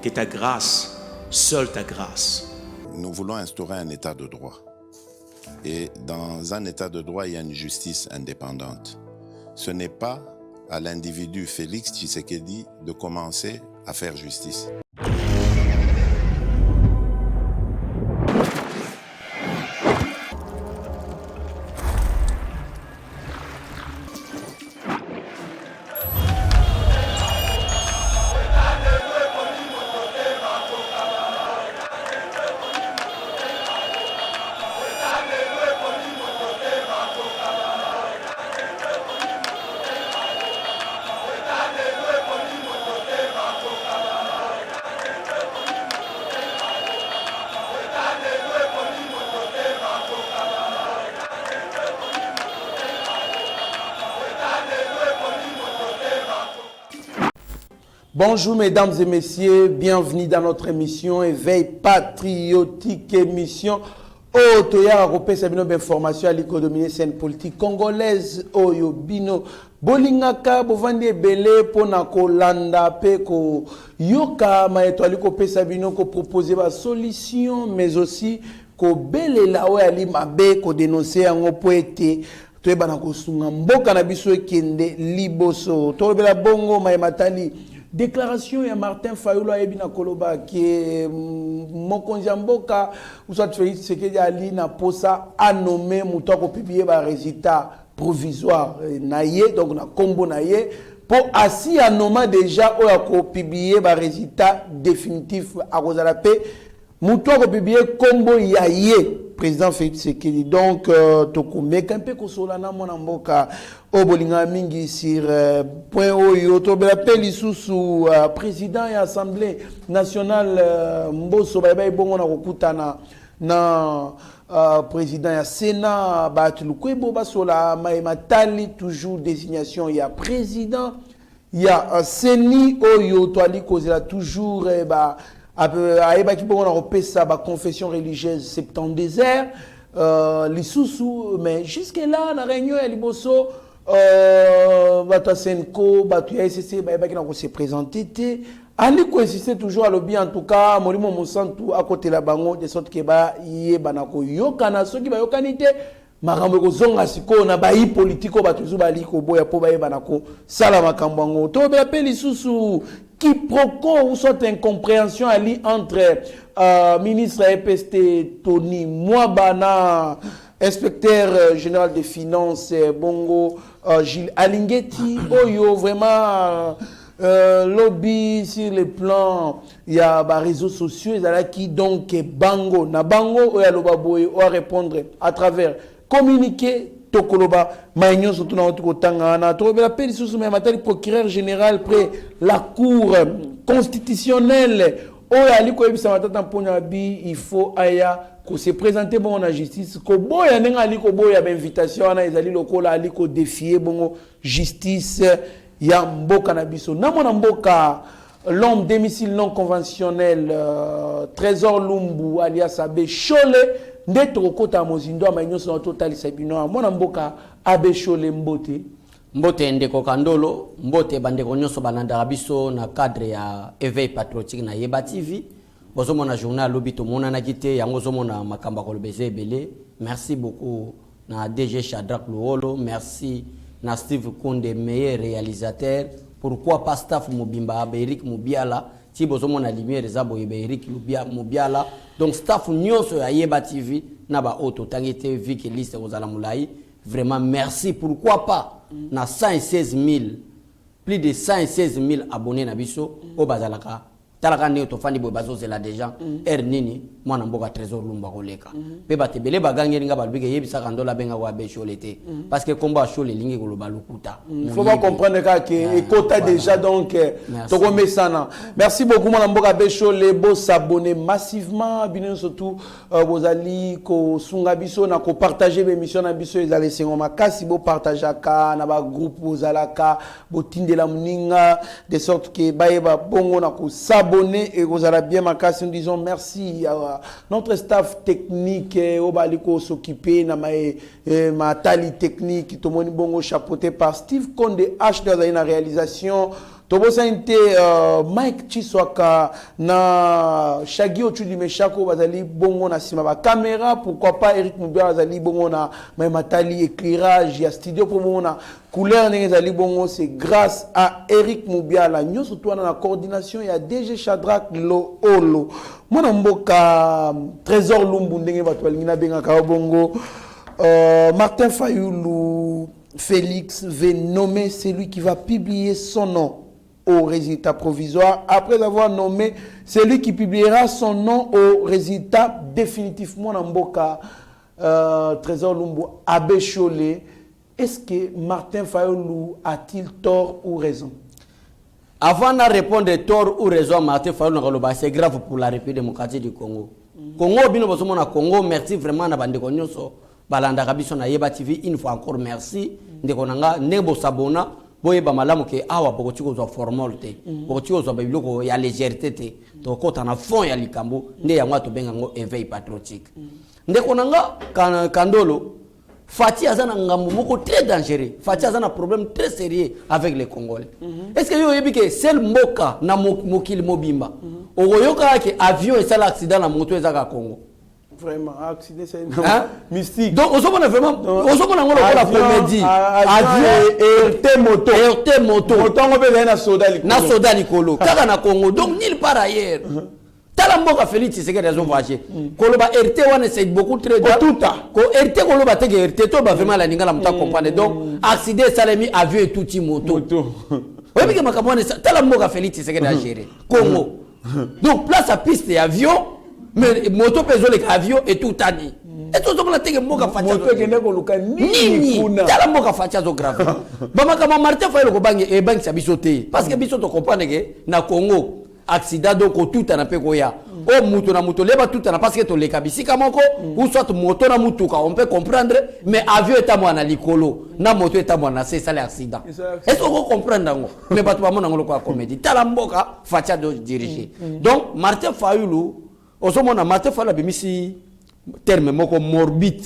que ta grâce, seule ta grâce. Nous voulons instaurer un état de droit. Et dans un état de droit, il y a une justice indépendante. Ce n'est pas à l'individu Félix Tshisekedi de commencer à faire justice. Bonjour mesdames et messieurs, bienvenue dans notre émission Éveil patriotique, émission Otoya Européen Sabino d'information à l'économie scène politique congolaise Oyo Bino Bolingaka Bovande Belé Pona Kolanda Peko Yoka Maetwali ko pesa bino ko proposer ba solution mais aussi ko belela o ali mabe ko dénoncer en poete to bana ko sunga mboka na biso ekende liboso to bela bongo matali. Déclaration ya Martin Fayulu Ebina Koloba qui est Mokonjamboka ou soit Félix Tshisekedi Ali na posa a nommé Moutako publier ba résultat provisoire naie donc na combo naie pour assis à nommer déjà ou à publier ba résultat définitif à Rosalapé Moutako publier combo yaye président Félix Tshisekedi donc tokumeka un peu kosolana mona mboka obolinga mingi sur point oyo to bela peli susu président et assemblée nationale mboso baba bongo na kokutana na président ya Sénat batulukwebo basola matali toujours désignation ya président ya Seni oyo to ali kozela toujours aïba qui bon repesa ba confession religieuse septembre désert lisusu mais jusque là la réunion ya liboso Batasenko batu ya SCC ba qui na ko se présenter ali ko insister toujours à lobby en tout cas molimo mosantu à côté la bango de sorte que ba yé banako yokana soki ba yokanité makambo ko zonga siko na ba yi politiko batu ba liko boya po ba yé banako sala makambo ngo to be appeli susu quiproquo ou soit incompréhension ali entre ministre EPST Tony Mwabana inspecteur général des finances Bongo Gilles Alingeti oyo vraiment lobby sur le plan il y a des réseaux sociaux qui donc bango na bango oya loba boy o répondre à travers communiqué Tokoloba maïnyo surtout na otanga na to bela peli sous mais matali procureur général près la cour constitutionnelle oya liko ebisa matata mpona bi il faut aya ko se présenter bon na justice ko boya nenga aliko boya ba invitation na ezali lokola aliko défier bongo justice ya mboka na biso na mona mboka l'homme domicile non conventionnel Trésor Lumbu alias Abe Chole ndetro kota mozindo amainyo so totali sabino mona mboka Abe Chole mbote mbote ndeko kandolo mbote bandeko nyonso bananda biso na cadre ya éveil patriotique na Yeba TV bozo mona journal lobito mona na kité yango zo mona makamba ko lobeze belé merci beaucoup na DG Shadrack Luolo merci na Steve Konde meilleur réalisateur pourquoi pas staff Mobimba Eric Mubiala ti bozo mona lumière zabo Eric Mubiala donc staff nyonso ya Yeba TV na ba auto tangete viki liste ozala mulai vraiment merci pourquoi pas na 116 000 plus de 116 000 abonnés na biso o bazalaka talaka ne to fandi boy bazozela déjà nini mwana mboka Trésor Lumba koleka pe batebele bagangeli nga balbike yebisa kandola benga wa be cholete parce que combat chole lingi koloba lukuta il faut pas comprendre que écota déjà donc to komesana merci beaucoup mwana mboka be chole bo s'abonner massivement bino surtout bozali ko sunga biso na ko partager l'émission na biso ezali sengo makasi bo partageaka na ba groupe bozalaka bo tindela muninga de sorte que baeba bongo na ko s'abonner et vous allez bien makasi nous disons merci à notre staff technique au baliko s'occuper na ma tali technique tout le monde bongo chapeauté par Steve Konde H dans la réalisation Tobosa inte Mike Chiswaka na Shaggy Ochudi Meshako bazali bongo na sima ba caméra, pourquoi pas Eric Moubia bazali bongo na matali éclairage ya studio pour bongo na couleur ndenge zali bongo, c'est grâce à Eric Moubia la nyo surtout na coordination ya DG Shadrack Lo Olo. Mwana mboka Trésor Lumbu ndenge bato balingina benga ka bongo. Martin Fayoulou Félix veut nommer celui qui va publier son nom au résultat provisoire après avoir nommé celui qui publiera son nom au résultat définitivement dans Mboka Trésor Lumbu Abbé Cholé. Est-ce que Martin Fayoulou a-t-il tort ou raison? Avant de répondre tort ou raison, Martin Fayoulou, c'est grave pour la République démocratique du Congo. Congo, bino bosomo na Congo, merci vraiment na bande konyoso balanda kabiso na Yeba TV, une fois encore merci. Ndeko nanga nebo sabona boye ba malamu ke awa bokoti ko zo formalité. Bokoti ko zo bibloko ya légèreté te. To kota na fond ya likambo nde yango to benga ngo éveil patriotique. Ndeko nanga kandolo Fati azana ngambo moko très dangereux. Fati azana problème très sérieux avec les Congolais. Est-ce que yo yebi ke seul mboka na mokili mobimba. Oyoka ke avion et ça l'accident na moto ezaka Congo. Vraiment, accident c'est mystique. Donc, on se vraiment, on se la comédie. Avion et moto. Et moto. Moto, on peut aller na soda likolo. Na soda likolo. Kaka na Congo. Donc, nulle part ailleurs. Talamboka Félix, c'est que les gens voyagent. Koloba RT, on essaie beaucoup très bien. Tout ça. Ko RT, Koloba teke RT, to ba vraiment la ninga la muta comprendre. Donc, accident, salami, avion et tout moto. Oui, mais ma campagne, Talamboka Félix, c'est que les gérer. Congo. Donc, place à piste et avion. Mais moto peso les avions et tout tani. Et tout ça teke moka fatia. Moto kende ko luka nini kuna. Tala moka fatia zo grave. Bama kama Martin Fayoulou ko bangi e bangi sa bisote. Parce que biso to comprendre que na Congo accident donc tout na pe ko ya. O muto na muto leba tout na parce que to le kabisi kamoko ou soit moto na mutuka on peut comprendre mais avion est à moi na likolo na moto est à moi na c'est ça l'accident. Est-ce qu'on comprendre ngo? Mais pas tout ba mona ngolo ko comédie. Tala moka fatia de diriger. Donc Martin Fayoulou osomona Martin Fayoulou bimisi terme moko morbide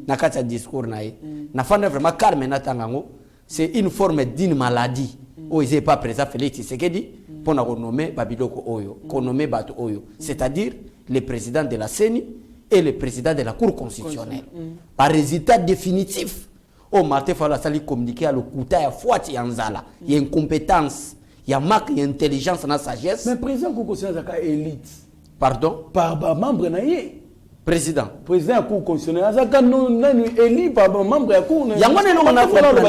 na kati ya discours na ye na fanda vraiment calme na tangango c'est une forme d'une maladie o ils pas présent Félix Tshisekedi pour na renommer babiloko oyo renommer bato oyo c'est-à-dire le président de la CENI et le président de la Cour constitutionnelle par résultat définitif o Martin Fayoulou sali communiquer à le kuta ya fuati ya nzala ya incompétence ya manque d'intelligence na sagesse mais président Cour constitutionnelle ka élite. Pardon? Par membre naïe. Président. Président de la Cour constitutionnelle. Azaka non élu par membre de la Cour. Yangone non na comprendre.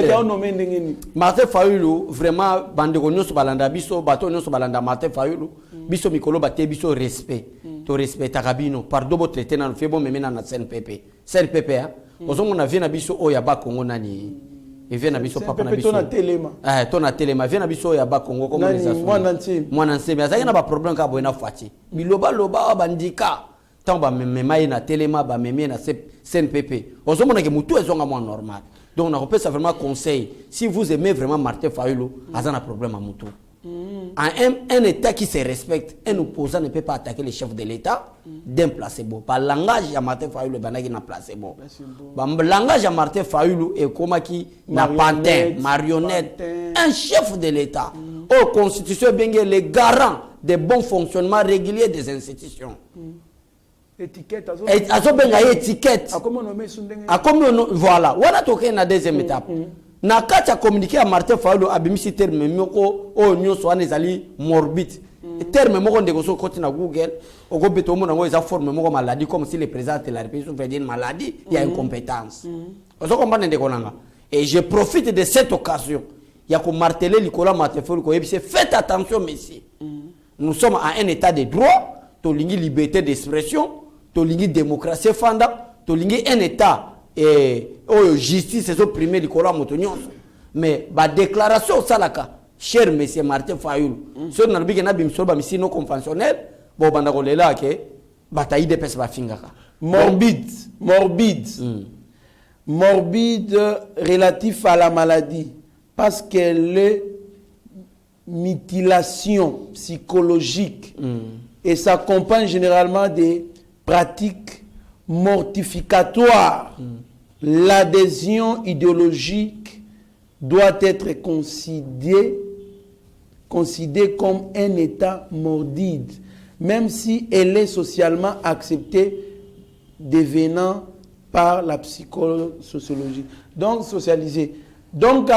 Martin Fayoulou vraiment bande konyoso balanda biso bato nyonso balanda Martin Fayoulou biso mikolo bate biso respect. To respect takabino pardon bo traiter na febo memena na CNPP. CNPP hein. Ozongo na vie na biso oya ba Congo nani. Et vient na biso papa na biso. Tona telema. Tona telema vient na biso oya ba Congo comme les assos. Mwana nse mais azaki na ba problème ka boena fati. Biloba loba bandika. Tant ba mema na telema ba memé na CNPP. Ozomona ke mutu ezonga moi normal. Donc on a ça vraiment conseil si vous aimez vraiment Martin Fayoulou, azana problème à mutu. Un État qui se respecte, un opposant ne peut pas attaquer le chef de l'État d'un placebo. Par langage à Martin Fayoulou, il n'a placebo. Le langage à Martin Fayoulou est comme qui n'a pantin, marionnette, un chef de l'État. Au Constitution, les garants des bons fonctionnements réguliers des institutions. Étiquette. Étiquette. À combien voilà. Voilà toqué na deuxième étape. Na kati a communiqué à Martin Fayoulou abimisi terme moko o nyonso ane ezali morbide terme moko ndeko so koti na Google oko beto mo nango eza forme moko maladie comme si le président de la République veut dire maladie il y a incompétence ozo comprendre ndeko nanga et je profite de cette occasion ya ko marteler likola Martin Fayoulou ko yebise faites attention messieurs nous sommes à un état de droit to lingi liberté d'expression to lingi démocratie fanda to lingi un état et justice c'est opprimé du colon motonionso mais ba déclaration salaka cher monsieur Martin Fayoulou so na biki na bimso ba misino conventionnel bo banda ko lela ke bataille de pesa ba fingaka morbide relatif à la maladie parce que les mutilation psychologique et s'accompagne généralement des pratiques mortificatoires. L'adhésion idéologique doit être considérée considérée comme un état morbide, même si elle est socialement acceptée devenant par la psychosociologie. Donc, socialisée. Donc,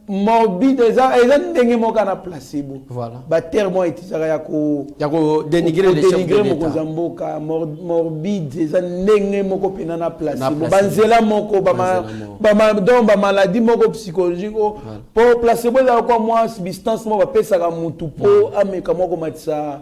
morbide, ils ont un placebo. Voilà. Bah, terme est dénigrer les chefs de l'État. Morbide, ils ont un placebo. Banzela moko, donc, maladie moko psychologique. Pour placebo, il y a quoi, moi, substance, moi, ça va mutu po, ameka moko matisa.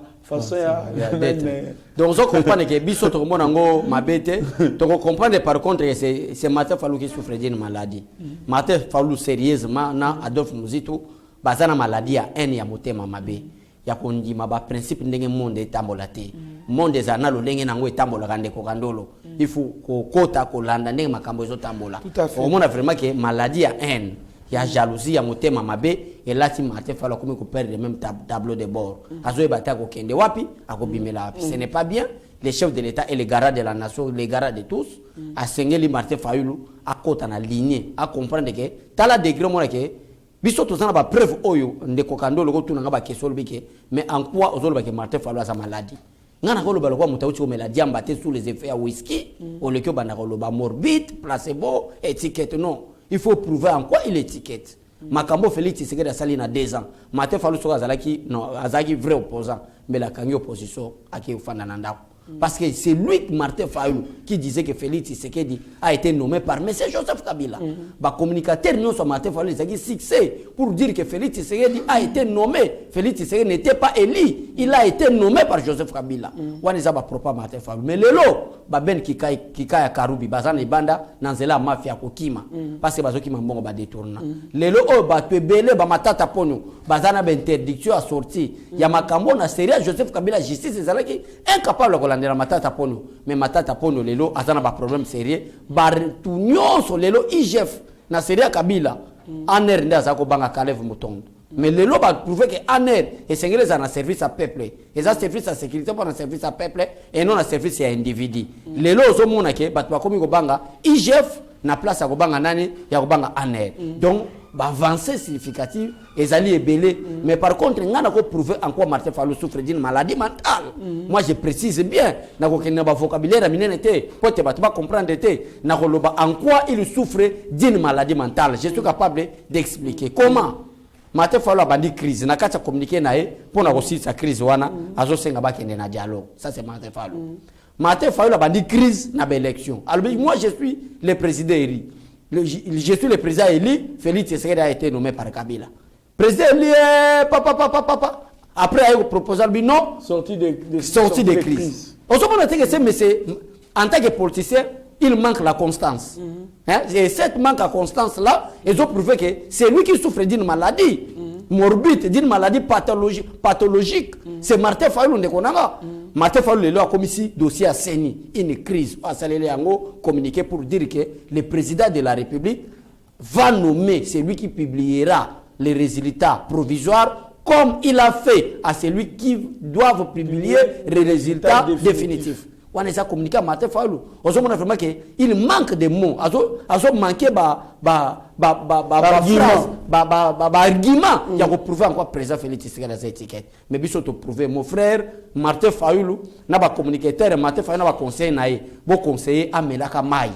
Donc, on comprend que biso to monango mabete, to comprendre par contre que c'est Martin Fayulu qui souffre d'une maladie. Martin Fayulu sérieusement na Adolphe Muzito bazana maladie ya haine ya motema mabe. Ya kondi maba principe ndenge monde etambola te. Monde ezana lo ndenge nango etambola kande ko kandolo. Il faut ko kota ko landa ndenge makambo ezo tambola. On mona vraiment que maladie ya haine, ya jalousie ya motema mabe. Et là, si Martin Fayulu comme qu'on perd le même tableau de bord. Azoe bata ko kende wapi, akobimela wapi. Ce n'est pas bien. Les chefs de l'État et les garants de la nation, les garants de tous, a sengeli Martin Fayulu à côté na lignée, à comprendre que tala degré mon que biso to sana ba preuve oyo ndeko kando loko tuna ngaba kesolo bike, mais en quoi ozolo ba que Martin Fayulu a sa maladie. Ngana ko lo ba ko mutauchi ko maladie ambaté sous les effets à whisky, au lieu que bana ko lo ba morbide, placebo, étiquette non. Il faut prouver en quoi il étiquette. Makambo Félix Tshisekedi a sali na 2 ans. Martin Fayulu soka azalaki non, azaki vrai opposant, mais la kangi opposition aki ufanda na ndako. Parce que c'est lui, Martin Fayulu, qui disait que Félix Tshisekedi a été nommé par M. Joseph Kabila. Bah, communicateur, nous sommes Martin Fayulu, c'est succès pour dire que Félix Tshisekedi a été nommé. Félix Tshisekedi n'était pas élu, il a été nommé par Joseph Kabila. On est à propos Martin Fayulu. Mais le lot, bah ben kikaya karubi, bazan et banda, nanzela mafia kokima. Parce que bazoki mambongo ba détourna. Le lot, oh bah tu belé, bah matata ponyo, bazana ba interdiction à sortir. Ya makambo na série Joseph Kabila justice ezalaki incapable de la matata pono, mais matata pono lelo azana ba problème sérieux bar tout nyonso lelo IGF na série Kabila aner ndaza ko banga Kalev Mutondo, mais lelo ba prouver que aner et sengele za na service à peuple et ça service à sécurité pour un service à peuple et non un service à individu. Lelo zo mona ke bat ba komi ko banga IGF na place à ko banga nani ya ko banga aner. Donc avancée significative et Zali est belé, mais par contre on a prouvé en quoi Martin Fayulu souffre d'une maladie mentale. Moi je précise bien na ko kenna ba vocabulaire minene te pour te ba comprendre te na ko loba en quoi il souffre d'une maladie mentale. Je suis capable d'expliquer comment Martin Fayulu a bandi crise na kata communiquer nae pour na aussi sa crise wana azo senga ba kende na dialogue. Ça c'est Martin Fayulu. Martin Fayulu a bandi crise na ba élection. Alors moi je suis le président élu. Je suis le président élu, Félix Tshisekedi a été nommé par Kabila. Président élu, papa. Après, il a proposé lui non, sortie de crise. On se demande que c'est monsieur, en tant que politicien, il manque la constance. Et cette manque de constance-là, ils ont prouvé que c'est lui qui souffre d'une maladie morbide, d'une maladie pathologique. C'est Martin Fayulu Ndekonanga. Martin Fayulu a commis ici dossier à Seni, une crise. Communiqué pour dire que le président de la République va nommer celui qui publiera les résultats provisoires comme il a fait à celui qui doit publier les résultats définitifs. On a communiqué à Martin Fayulu. On a vraiment qu'il manque de mots. Il manque argument. Il y a prouvé encore président Félix Tshisekedi dans cette étiquette. Mais il faut prouver. Mon frère Martin Fayulu n'a pas communiqué. Martin Fayulu n'a pas conseillé. Bon conseiller Amelaka Maï.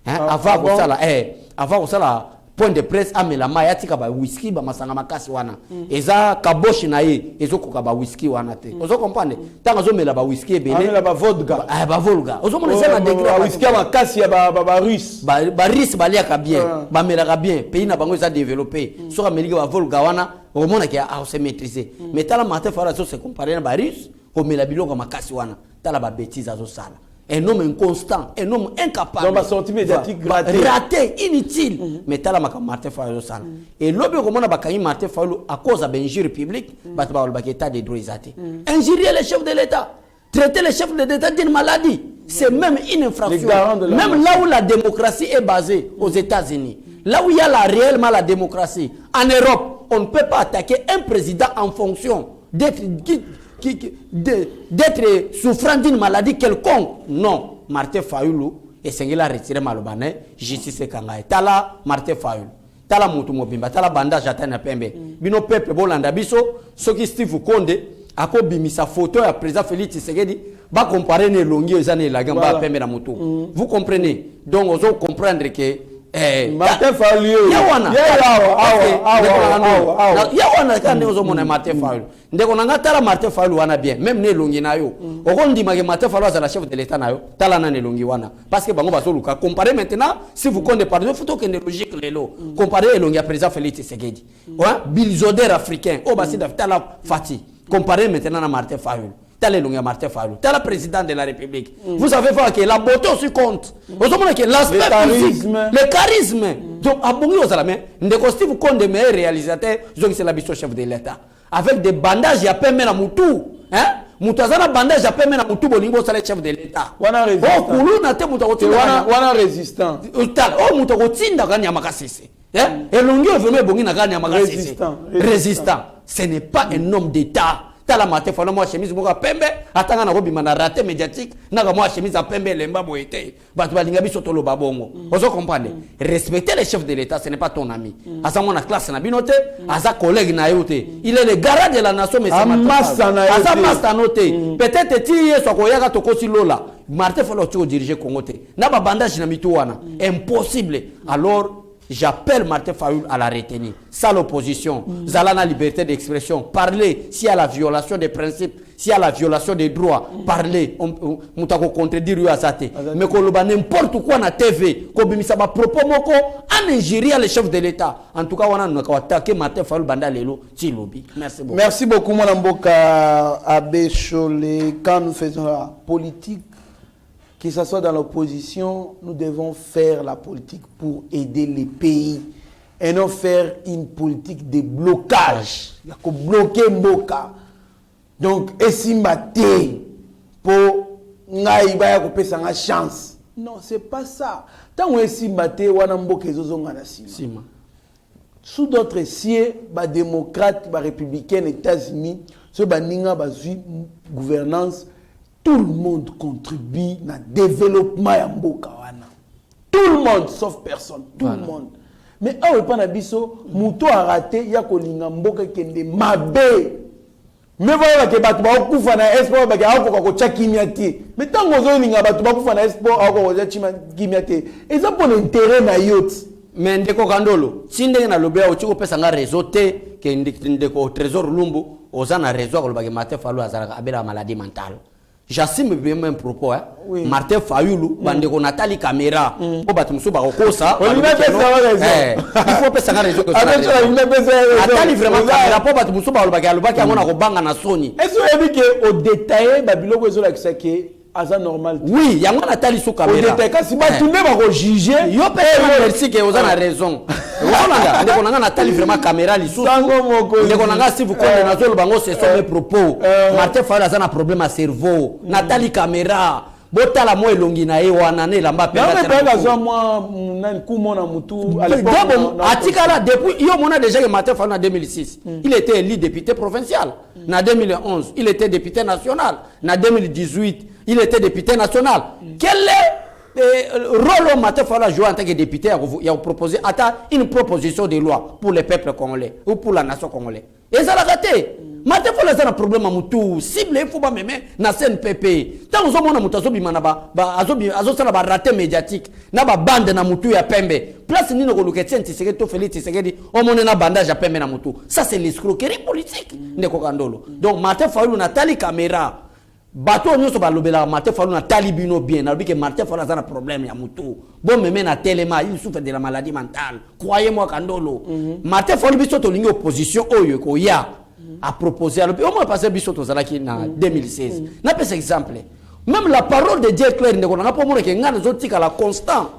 Avant ça, point de presse amela mai atika ba whisky ba masanga makasi wana eza kaboshi na ye ezokoka ba whisky wana te ozo comprendre tanga zo mela ba whisky ebele amela ba vodka ba vodka ozo mona ça na degré ba whisky makasi ya ba russe ba russe baliaka bien ba melaka bien pays na bango eza développé soka melika ba vodka wana o mona ki a se maîtriser mais tala Martin Fayulu se comparer na ba russe o mela biloko makasi wana tala ba bêtise azo sala. Un homme inconstant, un homme incapable. Donc, sortie médiatique raté, inutile. Mais t'as la Martin Fayulu ça. Et l'objet comment on a bakani Martin Fayulu à cause de l'injure publique, bah tu vas le état des droits athées. Injurier les chefs de l'État, traiter les chefs de l'État d'une maladie, c'est même une infraction. Même là où la démocratie est basée aux États-Unis, là où il y a réellement la démocratie, en Europe, on ne peut pas attaquer un président en fonction d'être souffrant d'une maladie quelconque. Non, Martin Fayulu et Sengela retiré Malobane, justice Kanga. Tala Martin Fayulu. tala mutu mobimba tala bandage atani na pembe bino peuple bolanda biso soki Steve Konde ako bimisa photo ya président Félix Tshisekedi ba comparer ne longi ezana elanga ba pembe na mutu vous comprenez donc ozo comprendre que Martin Fayulu yawana kandi ozo mona Martin Fayulu ndeko nanga tala Martin Fayulu wana bien même ne longi na yo okondima ke Martin Fayulu azala chef de l'état na yo tala na ne longi wana parce que bango bazoluka comparer maintenant si vous comptez par photo que ne logique lelo comparer longi à président Félix Tshisekedi bulldozer africain o basi tala Fati comparer maintenant à Martin Fayulu tala longi à Martin Fayulu tala président de la République vous savez voir que la beauté aussi compte vous savez que l'aspect physique le charisme donc abongi aux alamais ndeko Steve Konde meilleur réalisateur donc c'est la biso chef de l'état avec des bandages ya pembe na mutu hein mutu azana bandage ya pembe na mutu bolingo sala chef de l'état wana résistant kulu na te mutu kotinda wana résistant mutu kotinda kani ya makasisi hein elongi vraiment bongi na kani ya makasisi résistant ce n'est pas un homme d'état tala Martin Fayulu moi chemise moko pembe atanga na robima na raté médiatique na moi chemise à pembe lemba boité batu balinga biso tolo babongo ozo comprendre respecter les chefs de l'état ce n'est pas ton ami asa mona classe na binote asa collègue na yote il est le garant de la nation mais asa master noté peut-être ti yeso ko yaka to kosi lola Martin Fayulu tu diriger Congo te na ba bandage na mitu wana impossible alors j'appelle Martin Fayulu à la retenir. Ça l'opposition. Zalana liberté d'expression. Parler s'il y a la violation des principes, s'il y a la violation des droits. Parler. On t'a contredire à ça. Mais qu'on le n'importe quoi na TV. Qu'on bimisa ba propos moko en Nigeria les chefs de l'État. En tout cas on a attaqué Martin Fayulu banda lelo ti lobby. Merci beaucoup. Merci beaucoup mon Mboka Abbé Cholé. Quand nous faisons la politique, que ce soit dans l'opposition, nous devons faire la politique pour aider les pays et non faire une politique de blocage. Il y a que bloquer Mboka. Donc, estimater pour ngaïba ko pesa nga chance. Non, c'est pas ça. Tant on estimater wana Mboka ezozonga na sima. Sous d'autres sièges, ba démocrates, ba républicains aux États-Unis, ce ba ninga ba gouvernance. Tout le monde contribue au développement de Mboka wana. Tout le monde, sauf personne. Tout le monde. Mais on pas na biso, muto a raté, ya ko linga Mboka kende mabe. Mais voilà que batu ba kufa na espoir ba ka ko cha kimiati. Mais tant ngo linga batu ba kufa na espoir ko cha kimiati. Et ça pour l'intérêt na yot. Mais ndeko Kandolo, sinde na lobea ochiko pesa nga réseauté ke ndeko trésor lumbu, ozana réseau ko ba Martin Fayulu azala abela maladie mentale. J'assume bien même propos hein. Oui. Martin Fayulu bande ko Nathalie caméra po batu musu ba kosa il faut pesa nga raison que ça Nathalie vraiment caméra po batu musu ba lobaki amona ko banga na Sony est-ce que vous que au détail ba biloko ezo la que asa normal oui yango Nathalie sous caméra au détail kasi ba tunde ba ko juger yo pe merci que oza na raison Olanda ndeko nanga Nathalie vraiment caméra lisusu ndeko nanga si vous connaissez na zolo bango c'est son mes propos Martin Fayulu a un problème à cerveau Nathalie caméra botala mo elongi na ye wana ne lamba pe atikala depuis yo mona déjà que Martin Fayulu en 2006 il était élu député provincial en 2011 il était député national en 2018 il était député national quel est rôle Martin Fayulu a joué en tant que député il a proposé une proposition de loi pour le peuple congolais ou pour la nation congolaise et ça l'a raté Martin Fayulu a un problème à mutu cible il faut pas même na CNPP tant on mona mutu azobi manaba azosala ba raté médiatique na ba bande na mutu ya pembe place nino ko luketien Tshisekedi to Félix Tshisekedi on mona na bandage ya pembe na mutu ça c'est l'escroquerie politique ndeko Kandolo donc Martin Fayulu na tali caméra bato nyoso ba lobela Martin Fayulu na tali bino bien na que Martin Fayulu a un problème ya mutu bon même na téléma il souffre de la maladie mentale croyez-moi Kandolo Martin Fayulu biso to lingi opposition oyo ko ya a proposé à l'opinion. On m'a passé Bissot aux Alaki en 2016. N'a pas exemple. Même la parole de Dieu est claire. On n'a pas montré que nous sommes la constant.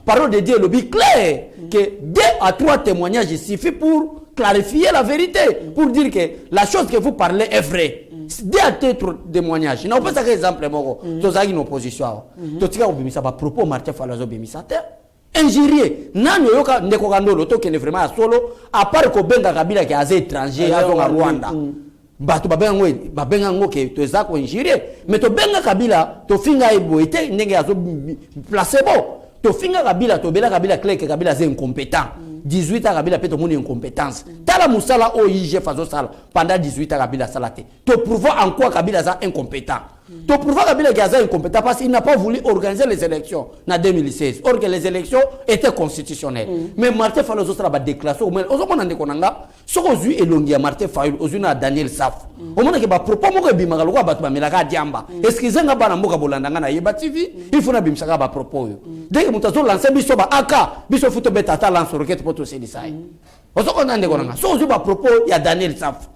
Parole de Dieu est le clair. Que 2 à 3 témoignages suffit pour clarifier la vérité. Pour dire que la chose que vous parlez est vraie. 2 à 3 témoignages. Il n'y a pas d'exemple. Vous avez une opposition. Vous avez un propos Martin Fayulu injurier nani yoka ndeko Kandolo to kene vraiment à solo à part ko benga kabila ki aze étranger azonga Rwanda batu babenga ngo ke to ezako injurier mais to benga kabila to finga ebo ete ndenge azo placebo to finga kabila to bela kabila clé que kabila c'est incompétent 18 ans kabila peut to mon incompétence tala musala o IG fazo sala pendant 18 ans kabila salate to prouver en quoi kabila est incompétent to prouver kabila est incompétent parce qu'il n'a pas voulu organiser les élections en 2016 or que les élections étaient constitutionnelles mais Martin Fayulu sera ba déclarer au moins ozomona ndeko nanga soko zui elongi ya Martin Fayulu ozuna Daniel Saf au moins que ba propos moko bimaka lokwa batu ba melaka diamba excusez nga bana mboka bolandanga na Yeba TV il faut na bimsaka ba propos dès que mutazo lancer biso ba aka biso futo betata lance roquette poto se disai ozoko na ndeko nanga so zui ba propos ya Daniel Saf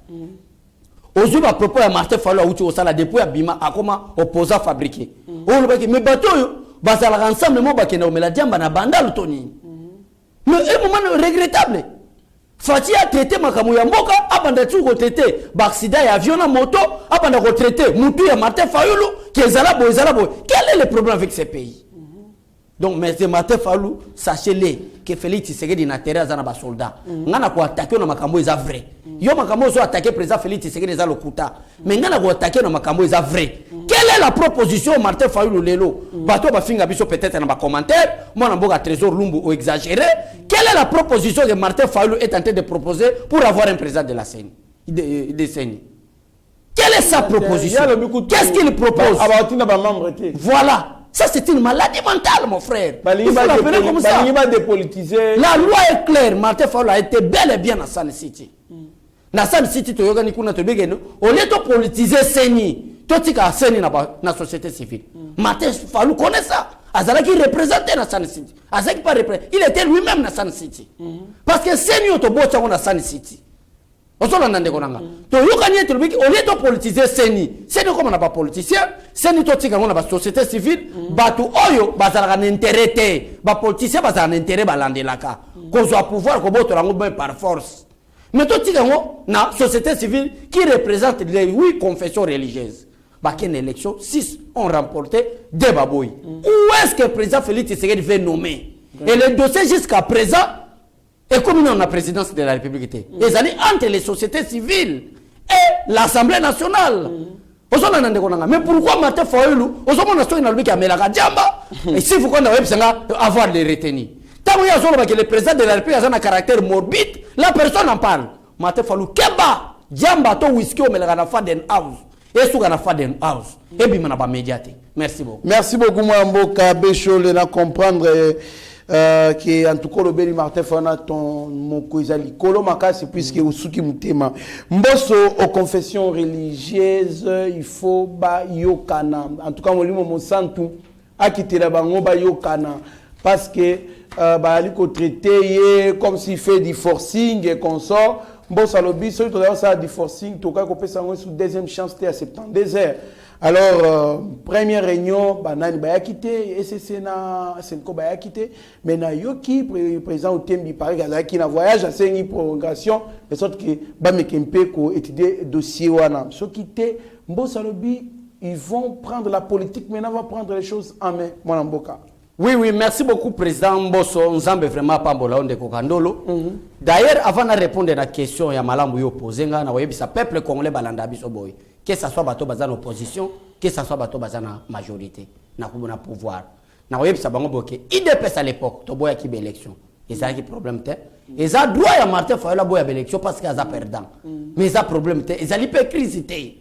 ozui ba propos ya Martin Fayulu uti osala depuis ya bima akoma opposant fabriqué o lobaki me bato yo basala ensemble mo bakena omela diamba na bandal toni mais un moment regrettable Fati a traité makamu ya mboka abanda tu ko traité ba accident ya avion na moto abanda ko traité mutu ya Martin Fayulu qui ezala boy. Quel est le problème avec ces pays? Donc mais Martin Fayulu sachez-le que Félix Tshisekedi na terrain za na ba soldat ngana ko attaquer na makambo eza vrai yo makambo zo attaquer président Félix Tshisekedi za lokuta mais ngana ko attaquer na makambo eza vrai. Quelle est la proposition Martin Fayulu lelo bato ba finga biso peut-être na ba commentaire moi na mboka trésor lumbu ou exagéré. Quelle est la proposition que Martin Fayulu est en train de proposer pour avoir un président de la CENI de CENI? Quelle est sa proposition? Qu'est-ce qu'il propose? Voilà. Ça, c'est une maladie mentale, mon frère. Il faut l'appeler comme ça. La loi est claire. Martin Fayulu a été bel et bien dans San City. Dans San City, au lieu de politiser CENI, tout ce qui a CENI dans la société civile. Martin Fayulu connaît ça. Azala qui représentait dans San City. Azala qui pas représenté. Il était lui-même dans San City. Parce que CENI est au bout de San City. Au lieu de politiser CENI, CENI comme on n'a pas politicien, CENI tout ce la société civile, batu oyo bazala un intérêt, ba politicien bazala un intérêt balandelaka, qu'on soit pouvoir qu'on bote la par force. Mais tout ce la société civile qui représente les 8 confessions religieuses. Bah qu'une élection 6 ont remporté des babouilles. Où est-ce que le président Félix Tshisekedi veut nommer? Et le dossier jusqu'à présent et comme on a la présidence de la République, les années entre les sociétés civiles et l'Assemblée nationale. Mais pourquoi Martin Fayulu, et si vous connaissez avoir les retenus. Tant que le président de la République a un caractère morbide, la personne en parle. Martin Fayulu, Keba, Djamba, to whisky, mais la Faden House. Et sous la Faden House. Et bien, on a pas médiaté. Merci beaucoup. Merci beaucoup, Mboka Bécho, de comprendre. Que en tout cas le Béni Martin Fayulu ton mokoizali kolo makasi puisque usuki mutema mboso aux confessions religieuses il faut ba yokana en tout cas molimo monsantu akitela bango ba yokana parce que ba aliko traiter comme s'il fait du forcing et consort mboso lobi so to ça du forcing to ka ko pesa ngo sous deuxième chance à 72 heures. Alors, première réunion, banani ba quitté, et c'est na senko ba quitté, mais na yoki président Otembi paraît qu'il na voyage à une prolongation, de sorte que ba mekempe ko étudier dossier wana. So quitté, Mbosalobi, ils vont prendre la politique, maintenant va prendre les choses en main, mon Mboka. Oui, merci beaucoup, président Mbosso. Nous sommes vraiment pas bon de Kokandolo. D'ailleurs, avant de répondre à la question, il y a Malambo yo posé, na wayebi sa peuple congolais balanda biso boy. Que ça soit bateau bazan opposition, que ça soit bateau bazan majorité, na pouvoir. Na wayebi sa bango boke. IDPS à l'époque, to boya ki be élection. Et ça qui problème té. Et ça droit ya Martin Fayulu boya be élection parce qu'il a perdant. Mais ça problème té, ils a l'hypocrisie té.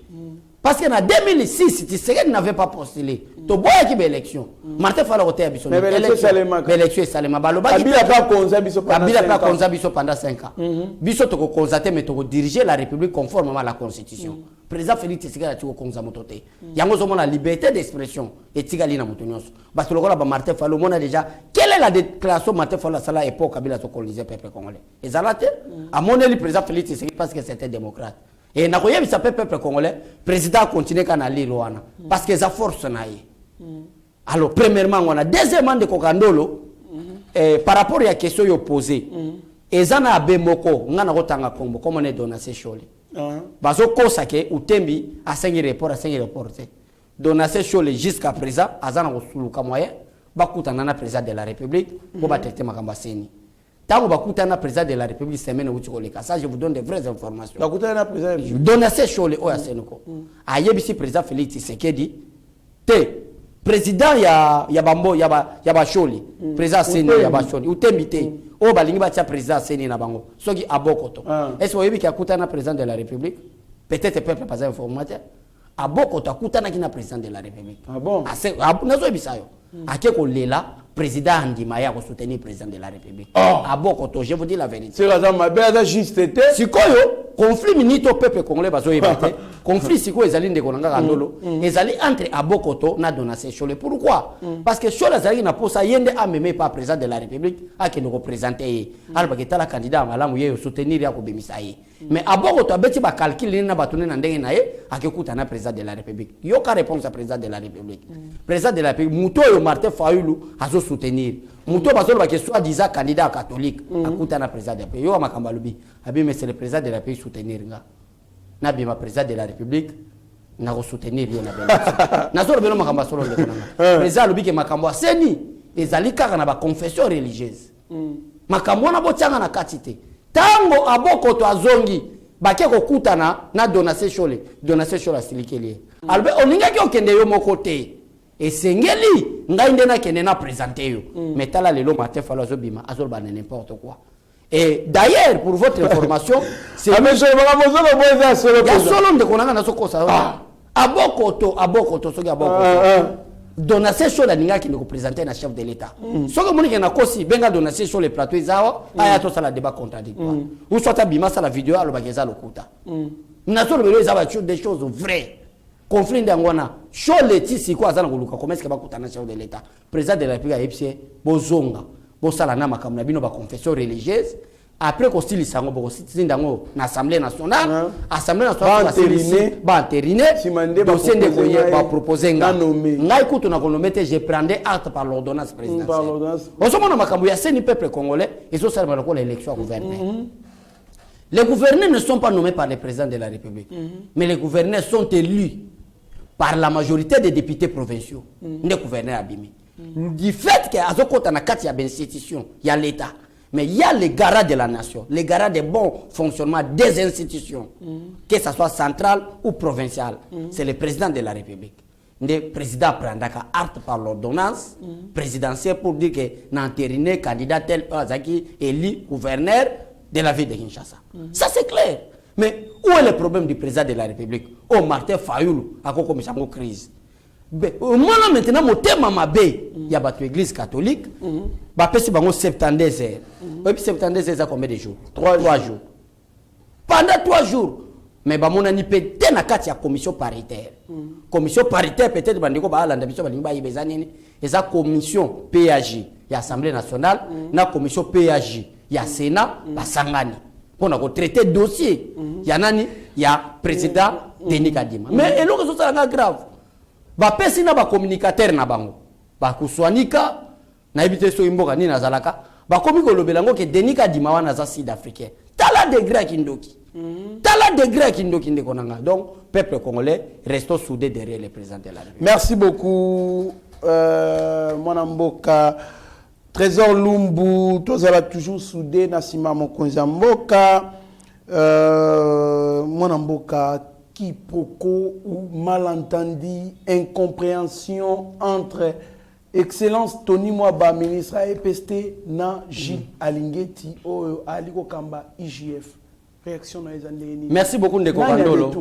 Parce qu'en 2006, Tshisekedi n'avait pas postulé. To boya ki be élection. Martin Fayulu a été mais élection Salema Baloba. Kabila pas konza biso pendant 5 ans. Biso to ko konzate mais to diriger la République conformément à la Constitution. Président Félix Tshisekedi a tuko konza mototé. Yango zo la liberté d'expression et tigali na motonyoso. Parce que le Martin Fayulu mona déjà quelle est la déclaration Martin Fayulu à la époque Kabila to colonisé peuple congolais. Et zalate a monné le président Félix Tshisekedi parce que c'était démocrate. Et na koyebi sa peuple congolais, président continue kana lilo wana parce que za force na yi. Alors premièrement on a deuxièmement de Kokandolo par rapport à la question yo posée. Ezana abemoko ngana kotanga kombo comme on est donné Chole. Bazo kosa ke Utembi a 5 reporté. Donné Chole jusqu'à présent azana kosuluka moyen bakutana na président de la République pour traiter makamba seni. Tant que vous président de la République, semaine où ça, je vous donne des vraies informations. Je donne assez chaud les Oyasenoko. Aïe, ici, président Félix Tshisekedi, président ya bambo ya ba sholi président seni ya ba sholi utembite o balingi batia président seni na bango soki abokoto est-ce que qui akuta na président de la république peut-être peuple pas informateur abokoto akutana ki na président de la république ah bon nazo ebisayo ake ko lela président andima ya ko soutenir président de la république abokoto je vous dis la vérité c'est la mabeza juste été sikoyo conflit minito peuple congolais bazo yebate conflit sikoyo ezali ndeko nanga kandolo ezali entre abokoto na donation chole pourquoi parce que chole ezali na posa yende ameme pas président de la république ake no représenter alba ketala candidat malamu ye soutenir ya ko bemisa ye mais abokoto abeti ba calcul na batune na ndenge na ye ake kuta na président de la république yo ka réponse à président de la république président de la république muto yo Martin Fayulu azo soutenir muto bazolo ba soit disant candidat catholique akuta na président de la république yo makamba lobi abi mais c'est le président de la république soutenir nga na bima président de la république na ko soutenir yo na bela na solo belo makamba solo le konanga président lobi ke makambo seni ezali kaka na ba confession religieuse makambo na botianga na katite tango abokoto azongi bake ko kutana na donation chole asilikeli albe oninga ki okende yo moko te esengeli ngai ndena kende na présenter yo mais tala lelo Martin Fayulu azobima azoloba n'importe quoi. Et d'ailleurs, pour votre information, c'est mais je vais ya solo ndeko nanga na soko sa abokoto soki abokoto donation show la ninga qui nous présenter na chef de l'état soki moni na kosi benga donation show le plateau izawa aya to sala débat contradictoire ou soit bima sala vidéo alo bageza lokuta na solo belo izawa des choses vraies conflit ndangona show le tisi ko azana kuluka comment est-ce que bakuta na chef de l'état président de la République a epsie bozonga bosala na makambo na bino ba confession religieuse après ko stili sango boko sindango na assemblée nationale ba entériné dossier de koye ba proposer nga ngai kutu na konomete je prendrai acte par l'ordonnance présidentielle osomona makambo ya seni peuple congolais et ça sera ko l'élection gouverneur les gouverneurs ne sont pas nommés par le président de la République mais les gouverneurs sont élus par la majorité des députés provinciaux les gouverneurs abimi du fait que azokota na kati ya institution il y a l'état mais il y a les garants de la nation les garants des bons fonctionnement des institutions que ça soit central ou provincial c'est le président de la République le président prendra acte par l'ordonnance présidentielle pour dire que n'entériné candidat tel azaki élu gouverneur de la ville de Kinshasa ça c'est clair mais où est le problème du président de la République Martin Fayulu akoko misango crise moi maintenant motema mabe ya bato église catholique ba pesi bango 72 heures et puis 72 heures ça combien de jours 3 jours pendant 3 jours mais ba mona ni pété na kati ya commission paritaire peut-être bandiko ba alanda biso balingi ba yebeza nini eza commission PAJ ya assemblée nationale na commission PAJ ya sénat basangani pona ko traiter dossier ya nani ya président Denis Kadima mais eloko so sala grave ba pesi na ba communicateur na bango ba kuswanika na ebite so imboka ni nazalaka ba komi ko lobelango ke Denis Kadima wana za sud africain tala degré kindoki ndeko nanga donc peuple congolais restons soudés derrière le président de la République. Merci beaucoup mon mboka Trésor Lumbu tozala toujours soudés na sima mokonza mboka mon mboka quiproquo ou malentendu, incompréhension entre Excellence Tony Mwaba, ministre AEPST, na Gilles Alingeti, Aliko Kamba, IGF. Réaction dans les années. Merci beaucoup, Ndeko Kandolo.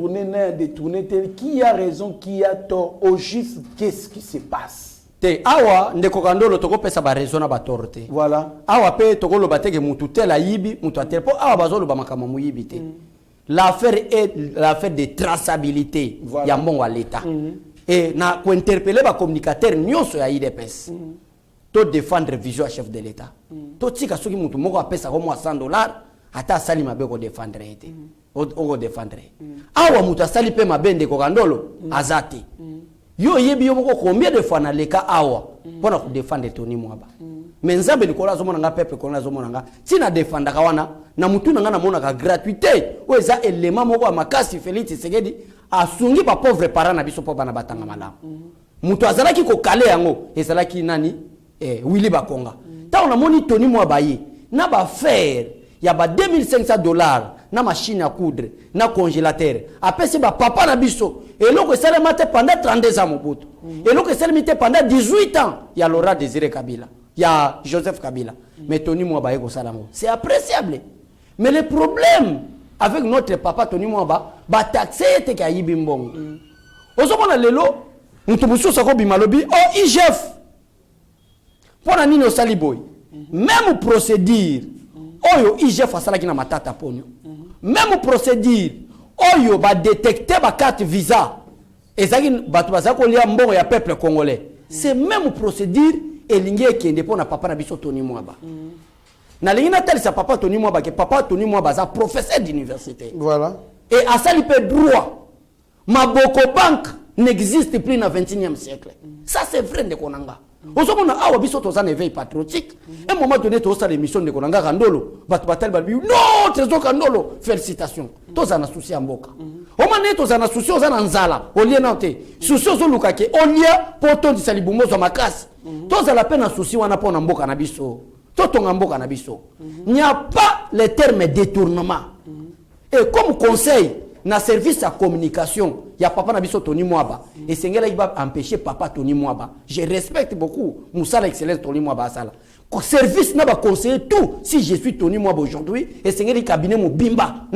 Détourné, qui a raison, qui a tort, au juste, qu'est-ce qui se passe? Te awa Ndeko Kandolo toko pesa ba raison na ba torte. Voilà. Awa pe toko lo bateke mutu tel ayibi, mutu atel po awa bazolo ba makama muyibi te. L'affaire est l'affaire de traçabilité. Il y a bon à l'État. Et na ko interpeller ba communicateur nyonso ya IDPS. To défendre vision chef de l'État. To tika soki mutu moko apesa ko mo $100 ata sali mabe ko défendre ete. O défendre. Awa mutu asali pe mabende ko Kandolo azate. Yo yebi yo moko combien de fois na leka awa pona ko défendre Tony Mwaba. Mais nzambe likola zo monanga peuple ko na zo monanga tina défendre ka wana na mutu nanga na mona ka gratuité o eza élément moko ya makasi Félix Tshisekedi asungi ba pauvre parents na biso po bana batanga malamu mutu azalaki ko kale yango ezalaki nani Willy Bakonga ta on a moni Tony Mwaba ye na ba faire ya ba $2500 na machine à coudre na congélateur apesi ba papa na biso eloko esalemate pendant 32 ans mobutu Et donc, c'est limité pendant 18 ans. Il y a Laurent Désiré Kabila. Il y a Joseph Kabila. Mais Tony Mwaba est Salango. C'est appréciable. Mais le problème avec notre papa Tony Mwaba, bah taxé était qu'il y a Yibimbong. Aujourd'hui, lelo, nous te poussons sur Bimalobi. Oh, IGF. Pour la Nino Saliboy. Même procédure. Oh, IGF a salaki na matata ponyo. Même procédure. Oh, va détecter ma carte visa. Et ça, il y a peuple congolais. C'est même procédure et l'ingé qui est pour papa Nabiso Tony Mwaba. Na l'ingé tel sa papa Tony Mwaba que papa Tony Mwaba est professeur d'université. Voilà. Et à ça il peut droit. Maboko Bank n'existe plus dans le 21e siècle. Ça c'est vrai de Konanga. Aujourd'hui, on a un éveil patriotique. À un moment donné, tu as l'émission de Konanga Kandolo. Non, Trésor Kandolo. Félicitations. Tu as un souci en boca. Au moment donné, tu as un souci en Zala. Au lieu de souci en Lukake. Au lieu pour ton Saliboumo dans ma classe. Tu as la peine un souci en Apon en boca Nabiso. Tu as en boca Nabiso. Il n'y a pas le terme détournement. Et comme conseil, dans le service à communication, il y a papa Nabiso Tony Mwaba. Et c'est ce qui va empêcher papa Tony Mwaba. Je respecte beaucoup Moussa l'excellence Tony Mwaba. Le service n'a pas conseillé tout. Si je suis Tony Mwaba aujourd'hui, et c'est le cabinet Mobimba.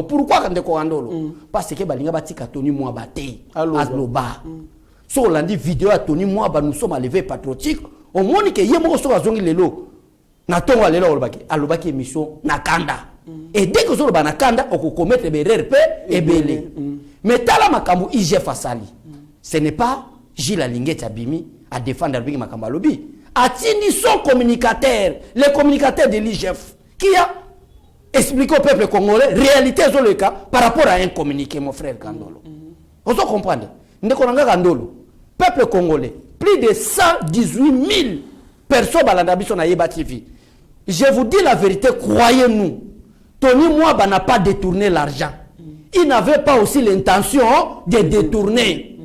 Pourquoi quand on parce que Balinga Batika Tony Mwaba te. Aloba. Sur la vidéo à Tony Mwaba, nous sommes à l'éveil patriotique. On montre que Yemo so azongi lelo. Na tongo alela olobaki. Alobaki émission Nakanda. Et dès que vous avez Nakanda, on peut commettre des erreurs et belé. Mais tala makambu IGF Asali. Ce n'est pas Gilles Alinguet Abimi à défendre Albigi Makambalobi. Atini son communicateur, le communicateur de l'IGF, qui a expliqué au peuple congolais réalité sur le cas par rapport à un communiqué, mon frère Kandolo. Vous comprenez? Ndekonanga Kandolo, peuple congolais, plus de 118 000 personnes à l'Andabiso na Yeba TV. Je vous dis la vérité, croyez-nous. Tony Mwaba n'a pas détourné l'argent. Il n'avait pas aussi l'intention de détourner.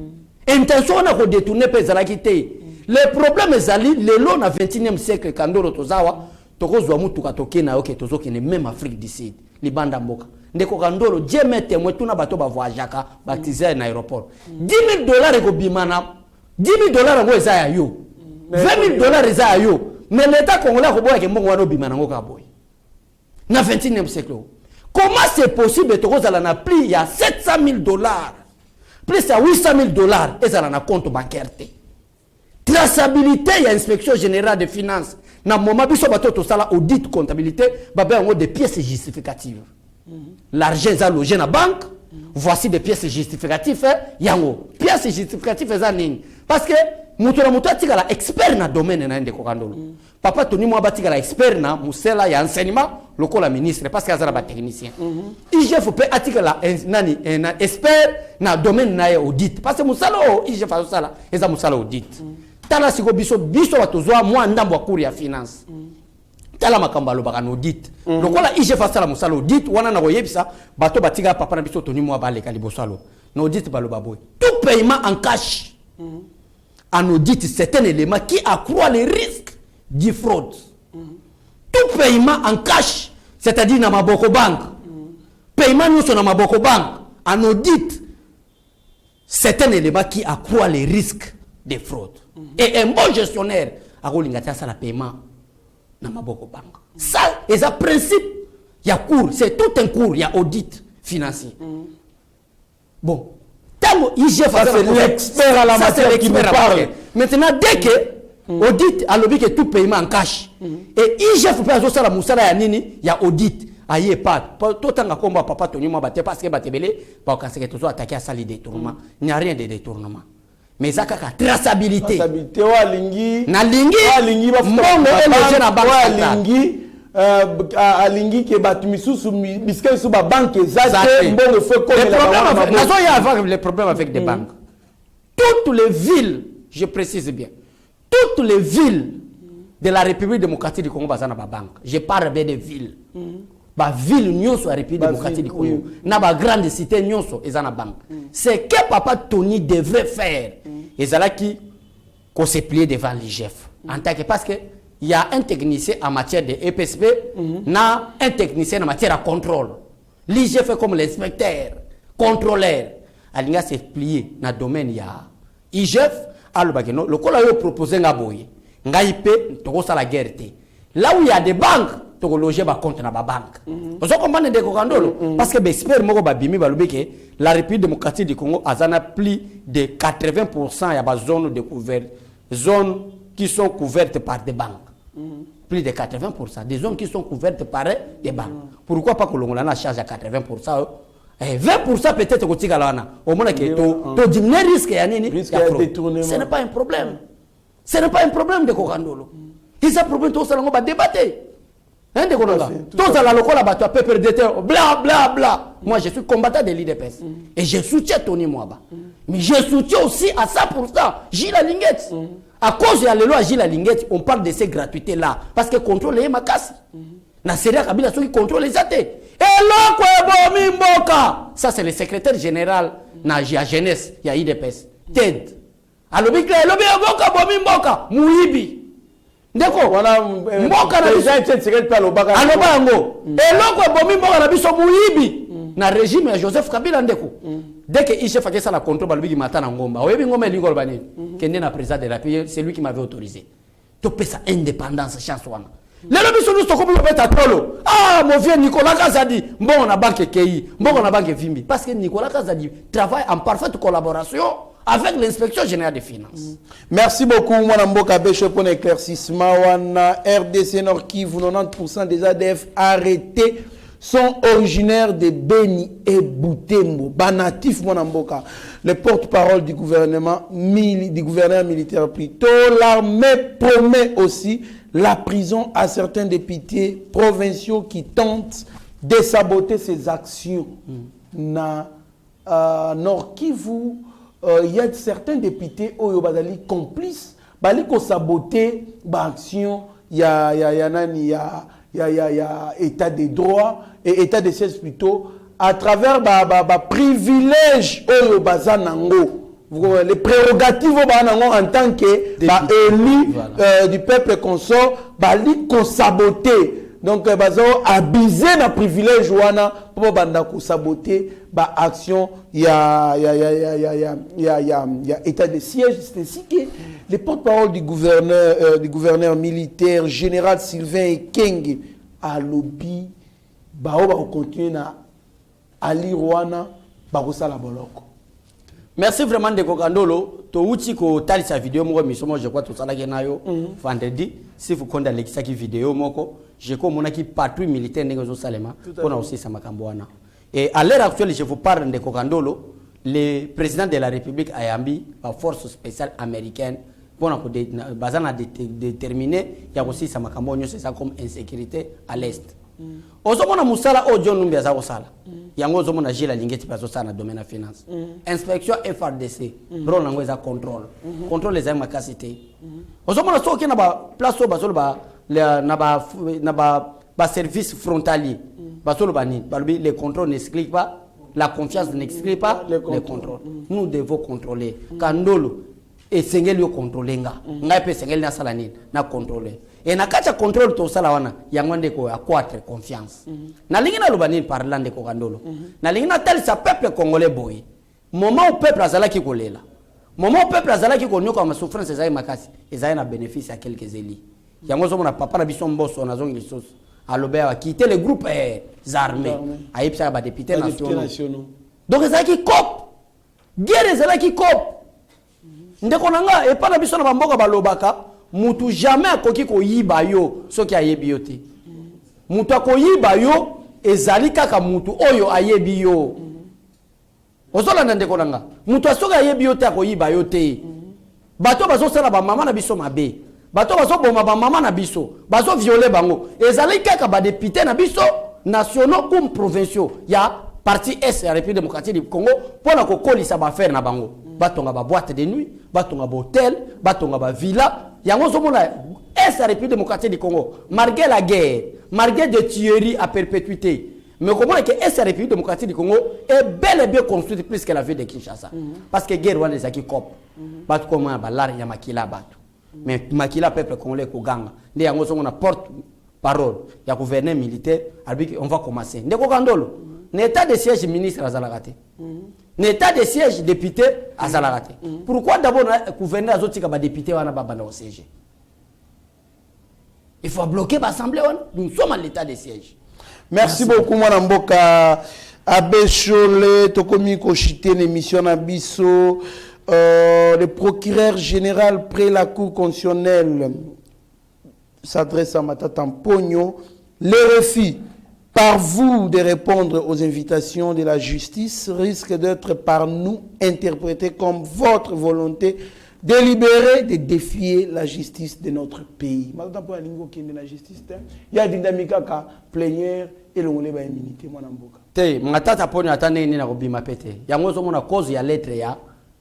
Intention on a détourné Pezalakité. Le problème est ali le long na 21e siècle Kandoro Tozawa, Tokozwa mutuka tokena oke tozokene même Afrique du Sud, libanda mboka. Ndeko Kandoro Dieu met témoin tuna bato ba voyagaka baptisé na aéroport. $10,000 eko bimana. $10,000 ngo eza ya yo. $20,000 eza ya yo. Mais l'état congolais ko boya ke mbongo wana bimana ngo ka boy. Na 21e siècle. Comment c'est possible que tu as plus il y a $700,000, plus il y a $800,000 et ça a un compte bancaire. Traçabilité, il y a inspection générale des finances. Dans le moment où tu as un audit comptabilité, il y a des pièces justificatives. L'argent est logé dans la banque. Voici des pièces justificatives. Il y a des pièces justificatives. Parce que mutu tika expert na domaine na ndeko Kandolo. Papa Tony Mwaba tika expert na musela ya enseignement lokola ministre parce que azala ba technicien. IGF peut atika la nani na expert na domaine na audit parce que musala IGF azala eza musala audit. Tala siko biso batozwa mwa ndambo akuri ya finance. Tala makambalo baka audit. Lokola IGF azala musala audit wana na koyebisa bato batika papa na biso Tony Mwaba le kalibosalo. Na audit baloba boy. Tout paiement en cash. En audit, c'est un élément qui accroît les risques de fraude. Tout paiement en cash, c'est-à-dire dans ma Boko Bank, paiement nous sur ma Boko Bank, en audit, c'est un élément qui accroît les risques de fraude. Et un bon gestionnaire a rolingata ça le paiement dans ma Boko Bank. Ça, c'est un principe. Il y a cours, c'est tout un cours, il y a audit financier. Bon. Ça c'est l'expert à la matière qui me parle. Maintenant, dès que audit a lobby que tout paiement en cash, et IGF peut faire ça la moussala ya nini, il y a audit. Aïe pas. Tout temps combat papa Tony Mwaba parce que batebele, parce que toujours attaqué à ça les détournements. Il n'y a rien de détournement. Mais ça kaka traçabilité. Traçabilité wa lingi. Na lingi. Mbongo elogé na banque lingi. Alingi ke batumisusu biske su ba banque zate mbongo faut comme les problèmes avec des banques. Toutes les villes, je précise bien, toutes les villes de la République démocratique du Congo bazana ba banque. Je parle bien des villes. Ba ville nyonso la République démocratique du Congo. Na ba grande cité nyonso ezana banque. C'est que papa Tony devrait faire. Ezala qui qu'on se plier devant l'IGF. En tant que parce que il y a un technicien en matière de EPSP, un technicien en matière de contrôle. L'IGF fait comme l'inspecteur, contrôleur. Il s'est plié dans le domaine, il y a IGF, alobaki non lokola yo proposer nga boye ngai pe toko sala guerre te là où il y a des banques toko loger ba compte na ba banque ozo comprendre de kokandolo parce que expert moko ba bimi ba lobike la République démocratique du Congo azana plus de 80% ya ba zone de couvert zones qui sont couvertes par des banques plus de 80% des zones qui sont couvertes par des banques pourquoi pas que l'on a charge à 80% 20% peut-être que tu as au moins que tu diminues le risque de détournement. Ce n'est pas un problème. Ce n'est pas un problème de Kokandolo. Et ça problème tout ça on va débattre. Hein de Kokandolo. Tout ça la locola ba tu peux perdre bla bla bla. Moi je suis combattant de l'IDPS et je soutiens Tony Mwaba. Mais je soutiens aussi à 100% Gilles Linguette. À cause de la loi Gilles Linguette, on parle de ces gratuités là parce que contrôle les makasi. Na Seria Kabila ceux qui contrôlent les athées. Ça c'est le secrétaire général na jeunesse ya IDPS Ted alobi kla lobi boka bomi mboka muibi ndeko wana mboka na biso secrétaire pa lobaka aloba ngo eloko bomi mboka na biso muibi na régime ya Joseph Kabila ndeko dès que il chef fait ça la contrôle balobi ki matana ngomba oyebi ngomba lingo bani kende na président de la République c'est lui qui m'avait autorisé to pesa indépendance chance wana. Lelo biso nous soko beta tolo. Ah mon vieux Nicolas Kazadi, bon na banque KI, bon na banque Vimbi parce que Nicolas Kazadi travaille en parfaite collaboration avec l'inspection générale des finances. Merci beaucoup Mwana Mboka Beche pour l'éclaircissement wana RDC Nord Kivu 90% des ADF arrêtés sont originaires de Beni et Butembo. Banatif Mwana Mboka, le porte-parole du gouvernement gouverneur militaire plutôt l'armée promet aussi la prison à certains députés provinciaux qui tentent de saboter ces actions. Na Nord Kivu, il y a certains députés qui sont complices, qui ont saboté l'action. Il y a état de droit et état de siège plutôt à travers privilèges les prérogatives en tant que élu du peuple consort bali ko saboter donc bazo abuser na privilège wana pour banda ko saboter ba action ya état de siège. C'est ainsi que les porte-parole du gouverneur militaire général Sylvain Ekenge a lobby ba continuer na ali rwana ba ko sala boloko. Merci vraiment de Kokandolo. To uti ko tali sa vidéo moko misomo je crois tout ça là kenayo vendredi si vous comptez l'exa qui vidéo moko je ko monaki patrouille militaire ndenge zo salema pona aussi sa makambo wana. Et à l'heure actuelle je vous parle de Kokandolo, le président de la République Ayambi, la force spéciale américaine pona ko bazana déterminer ya aussi sa makambo nyo c'est ça comme insécurité à l'est. Ozomona musala o John Numbi aza kosala yango ozomona Gilles Linguette bazo sala na domaine de finance inspection FRDC rôle nango eza contrôle contrôle les makasité ozomona soki na ba place o bazolo ba na ba service frontalier bazolo ba ni balobi les contrôles n'expliquent pas la confiance n'explique pas les contrôles. Nous devons contrôler Kandolo et sengeli yo contrôler nga ngai pe sengeli na sala nini na contrôler et na kacha contrôle to sala wana yango ndeko accroître confiance na lingi na lobani parlant de Kokandolo na lingi na tel sa peuple congolais boy moment où peuple azala ki kolela moment où peuple azala ki konyoka ma souffrance ezai makasi ezai na bénéfice à quelques élites yango zo mona papa na biso mboso na zongi lisusu alobe a quitter les groupes armés aipsa ba députés nationaux donc ezai ki cop guerre ezai ki cop ndeko nanga et pas na biso na bamboka balobaka mutu jamais akoki ko yiba yo soki ayebi yo te mutu akoyiba yo ezali kaka mutu oyo ayebi yo ozolanda ndeko nanga mutu asoka ayebi yo te akoyiba yo te bato bazosala ba mama na biso mabe bato bazoboma ba mama na biso bazo violer bango ezali kaka ba député na biso nationaux comme provinciaux ya parti est la République démocratique du Congo pour la kokolisa ba faire na bango batonga ba boîte de nuit batonga ba hôtel batonga ba villa yango zomona est la République démocratique du Congo malgré la guerre malgré des tueries à perpétuité mais comment est que est la République démocratique du Congo est bel et bien construite plus que la ville de Kinshasa parce que guerre wana ezaki cop bato comme ba lar ya makila bato mais makila peuple congolais ko ganga ndi yango zomona porte parole ya gouverneur militaire on va commencer ndeko Kandolo N'état de siège ministre azalakate. N'état de siège député azalakate. Pourquoi d'abord le gouverneur azotika ba député wana ba bana au siège? Il faut bloquer l'Assemblée. Nous sommes à l'état de siège. Merci beaucoup, Mwana Mboka. Abbé Cholé, Tokomi Kochite, l'émission Abisso, le procureur général près la Cour constitutionnelle s'adresse à Matata Mpogno. Le refus par vous de répondre aux invitations de la justice risque d'être par nous interprété comme votre volonté délibérée de défier la justice de notre pays. Matata Mpogno qui est la justice, il y a dynamique à plénière et l'on les va immunité, Mwana Mboka. Te Matata Mpogno atane ni na kobima pete. Yango zo mona cause ya lettre ya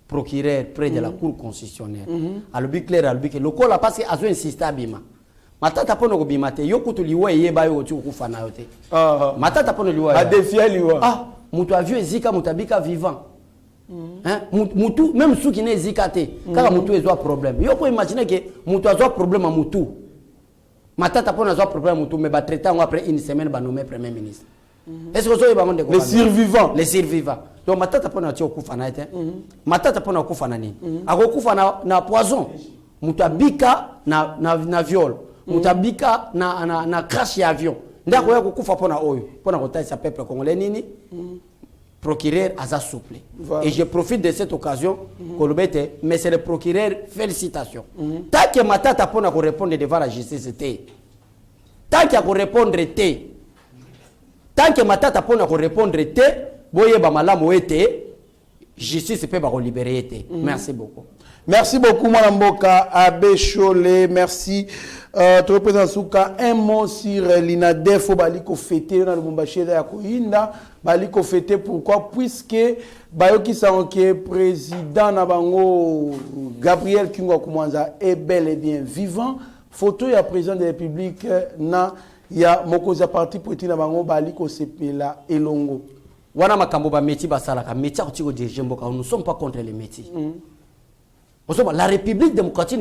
procureur près de la Cour constitutionnelle. Alobi clair alobi que le col parce que azo insister abima. Matata Mpogno kobima te yokutu liwa yeba yo ti okufa na yo te. Matata Mpogno liwa. A défier liwa. Ah, mutu avieux ezika mutabika vivant. Hein? Mutu même ceux qui ne ezika te kaka mutu ezwa problème. Yo ko imaginer que mutu azwa problème à mutu. Matata Mpogno azwa problème mutu mais ba traiter après une semaine ba nommer premier ministre. Est-ce que vous avez les survivants? Les survivants. Donc, Matata Mpogno a okufa na ete. Matata Mpogno okufa na nini? Akufa na poison. Mutabika na viol. Mutabika na crash ya avion. Ndako ya kukufa pona oyo. Pona kotaisa peuple congolais nini? Procureur aza souple. Et je profite de cette occasion kolobete, mais c'est le procureur, félicitations. Tant que Matata Mpogno ko répondre devant la justice té. Tant qu'il ko répondre té. Tant que Matata Mpogno ko répondre té, boye ba malamu ete, justice peut ba libérer té. Merci beaucoup. Merci beaucoup, Mwana Mboka, Abbé Cholé, merci. Tu représentes Souka, un mot sur l'INADEF, baliko fêté, dans le Bombaché de Yakoinda, baliko fêté, pourquoi? Puisque, Bayoki Sanke, président Nabango, Gabriel Kingwa Koumanza, est bel et bien vivant. Photo, il y a président de la République, il y a Mokoza parti pour être Nabango, baliko Sepela, Elongo. Wana makambo ba métier basalaka, métier ko diriger mboka, nous ne sommes pas contre les métiers. La République démocratique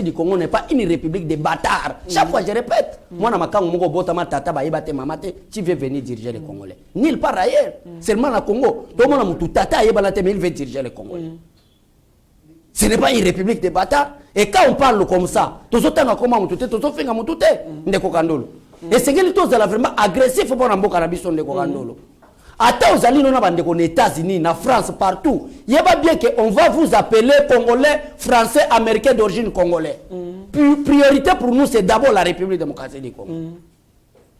du Congo n'est pas une république de bâtards. Chaque fois je répète, moi na makango moko botama tata ba yeba te mamate, tu veux venir diriger les Congolais. Nulle part ailleurs, seulement na Congo. Tout le monde mutu tata yeba la te mais il veut diriger les Congolais. Ce n'est pas une république de bâtards. Et quand on parle comme ça, tous autant comment mutu te, tous finga mutu te, ndeko kandolo. Et c'est que tous vraiment agressif pour mboka na biso ndeko kandolo. Attends, aux alliés, aux États-Unis, en France, partout. Il y a bien qu'on va vous appeler Congolais, Français, Américains d'origine congolais. Priorité pour nous, c'est d'abord la République démocratique du Congo.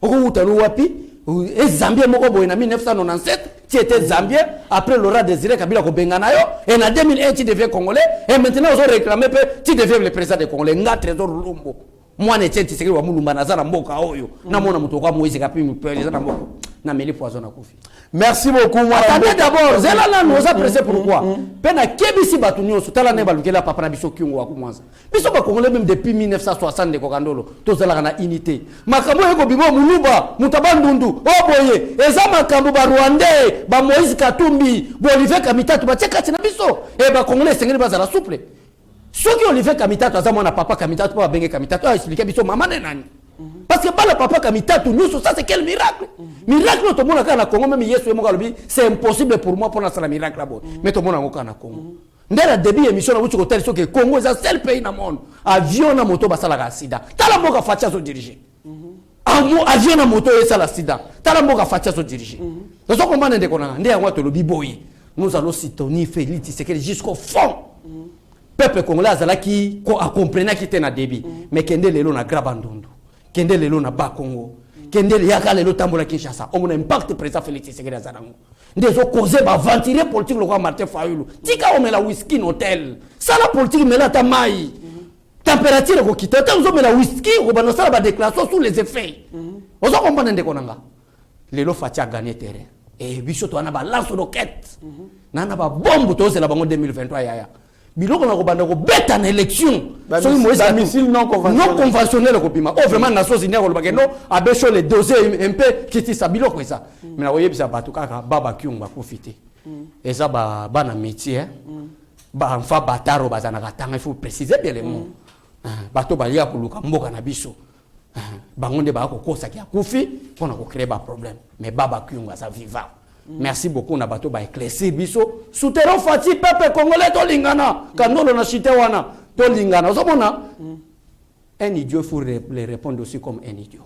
Et Zambie, en 1997, tu étais Zambien, après Laurent Désiré Kabila Kobenganayo, et en 2001, tu deviens Congolais, et maintenant, ils ont réclamé que tu deviens le président des Congolais. Nga Trésor Lumbo. Moi, je suis un peu de Nazara Mboka Oyo. Moïse Kapi, na meli poison na kofi. Merci beaucoup, moi. Attendez d'abord, Zelala nous a pressé pourquoi? Pena kebisi batunyo sutala ne balukela papa na biso kyungo wakumwanza. Biso ba Congolais même depuis 1960 de Kokandolo, to zala na unité. Makambo yeko bibo muluba, mutabandundu, oboye, eza makambo ba Rwandais, ba Moïse Katumbi, bo Olivier Kamitatu ba teka tina biso. E ba Congolais sengeli bazala souple. Ceux qui Olivier Kamitatu aza na papa Kamitatu pa benge Kamitatu a expliqué biso maman nani. Parce que pas le papa Kamitatu, nous, ça c'est quel miracle? Miracle, tout le monde a Congo, même c'est impossible pour moi pour lancer le miracle là-bas. Mais tout le monde a Congo. Dès le début de l'émission, on a dit que le Congo est le seul pays dans le monde. Avion na moto, ça la sida. T'as la moka fatia se diriger. Avion na moto, ça la sida. T'as la moka fatia se diriger. Nous sommes combien de qu'on a? Nous allons soutenir Félix Tshisekedi jusqu'au fond. Peuple congolais qui a compris qu'il était dans débit. Mais qu'il y a na Grabandundu. Kende lelo na Bakongo, kende yaka lelo tambola Kinshasa, on a impact président Félix Tshisekedi Azarango. Ndezo causer ba venturier politique le roi Martin Fayulu. Tika on met la whisky hôtel. Ça la politique met la tamai. Température ko kita, on met la whisky, on va lancer la déclaration sous les effets. On va comprendre ndeko nanga. Lelo Fatia gagner terrain. Et biso to na ba lance roquette. Na ba bombe to c'est la bango 2023 yaya. Biloko na kobanda ko beta na élection so Moïse missile non conventionnel ko bima vraiment na sozi nya ko lobake no abecho le dossier un peu kiti sa biloko ça mais na oyebisa batu kaka baba kyunga profiter eza ba na métier ba enfant bataro bazana katanga il faut préciser bien les mots bato ba ya kuluka mboka na biso bangonde ba ko kosa ki akufi pona ko créer ba problème mais baba kuyunga ça vivant. Merci beaucoup na bato ba éclaircir biso souterrain fati peuple congolais to lingana kanolo na chité wana to lingana ozomona un idiot faut le répondre aussi comme un idiot.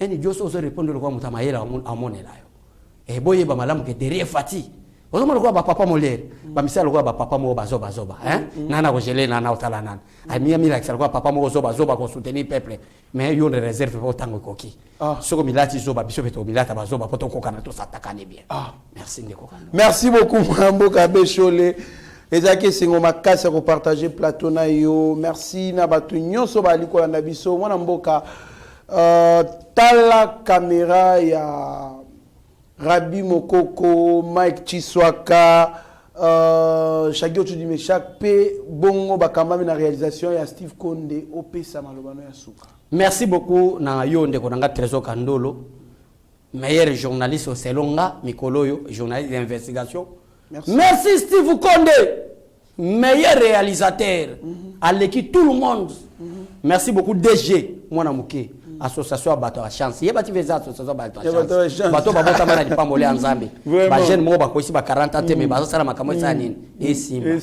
Un idiot so répondre kwa mutamayela amonela yo e boye ba malamu ke derrière fati ozomona kwa ba papa molere ba misala kwa ba papa mo bazoba nana ko gelé nana otala nana ami ami la kwa papa mo zoba ko soutenir peuple mais yo ne réserve pas autant koki soko milati zoba biso beto milata bazoba poto kokana to satakane bien. Merci ndeko. Merci beaucoup Mboka Bechole. Ezaki singo makasi ko partager plateau na yo. Merci na batu nyonso ba likola na biso mwana Mboka tala caméra ya Rabi Mokoko, Mike Chiswaka, Shagio Tudime chaque P bongo bakambami na réalisation ya Steve Konde opesa malobano ya suka. Merci beaucoup na yo ndeko nanga Trésor Kandolo, meilleur journaliste au Selonga Mikoloyo, journaliste d'investigation. Merci Steve Konde, meilleur réalisateur. À l'équipe tout le monde. Merci beaucoup DG Mwana Muke. Association bato a chance yeba ti veza association bato a chance bato ba bota mana di pamole anzambe ba jeune mo ba ko isi ba 40 ans mais ba sala makambo sa nini esima.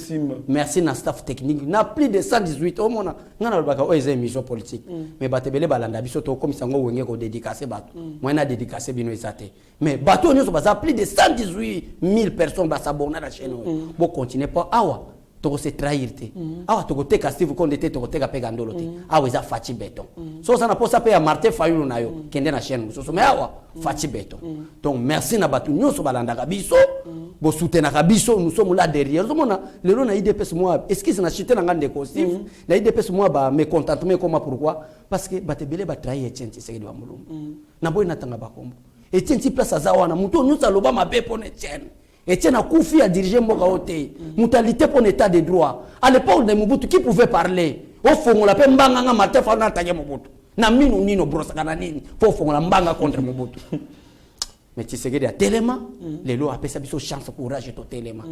Merci na staff technique na plus de 118 au mona ngana ba ka o eza émission politique mais bato belé balanda biso to comme sango wenge ko dédicacer bato moi na dédicacer bino ezate mais bato nyoso ba plus de 118 000 personnes ba s'abonner à la chaîne bo continuer pas awa to se trahir te awa to te ka Steve Konde te to te ka pega ndolo te awa eza Fati Beton so ça na posa pe ya Martin Fayulu na yo kende na chaîne so mais awa Fati Beton donc merci na batu nyonso balanda ka biso bo soutenir biso nous sommes là derrière so mona lelo na IDPS moi est-ce que c'est na chité na ngande ko Steve na IDPS moi ba mécontentement comment pourquoi parce que batebele ba trahir Etienne Tshisekedi wa Mulumba na boy na tanga ba kombo Etienne ti place azawa na muto nyonso aloba mabe pone Etienne Etienne a confié à diriger Mboka Ote. Moutalité pour l'état de droit. À l'époque de Mobutu, qui pouvait parler? Au fond, on l'appelle Mbanga Martin Fana Taye Mobutu. Na mino nino brosakana nini. Faut fond la Mbanga contre Mobutu. Mais Tshisekedi a tellement, les lois appellent ça biso chance courage et tout tellement.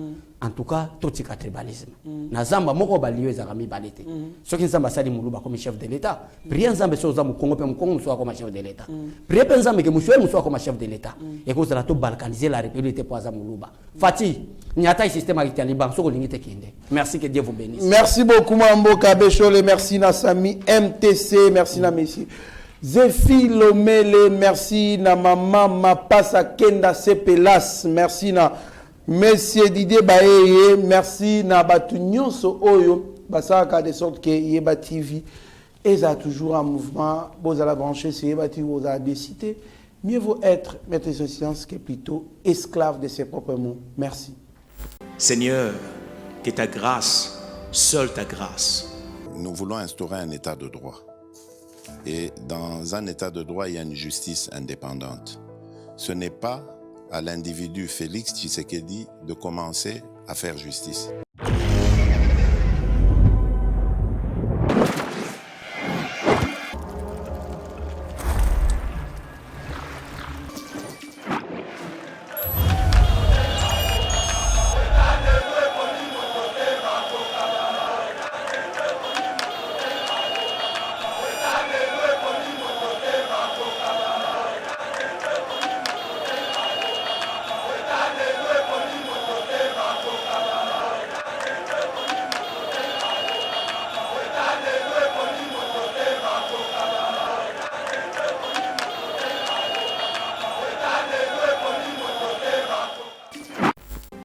En tout cas, tout tika tribalisme. Na zamba moko balio ezarami balete. Ce qui zamba sali muluba comme chef de l'État. Prier zamba so zamu Congo pe Congo soit comme chef de l'État. Prier pe zamba que monsieur soit comme chef de l'État. Et cause la tout balkaniser la République pour za muluba. Fati, nyata système avec Taliban so lingite kinde. Merci, que Dieu vous bénisse. Merci beaucoup Mboka Bechole, merci na Sami MTC, merci na Messi. Zéphie Lomele, merci na maman Mapasa Kenda Sepelas, merci na Monsieur Didier Baeye, merci na batu nyonso oyo basaka de sorte que Yeba TV est toujours en mouvement, vous allez brancher sur Yeba TV, vous allez décider. Mieux vaut être maître de science que plutôt esclave de ses propres mots. Merci. Seigneur, que ta grâce, seule ta grâce. Nous voulons instaurer un état de droit. Et dans un état de droit, il y a une justice indépendante. Ce n'est pas à l'individu Félix Tshisekedi de commencer à faire justice.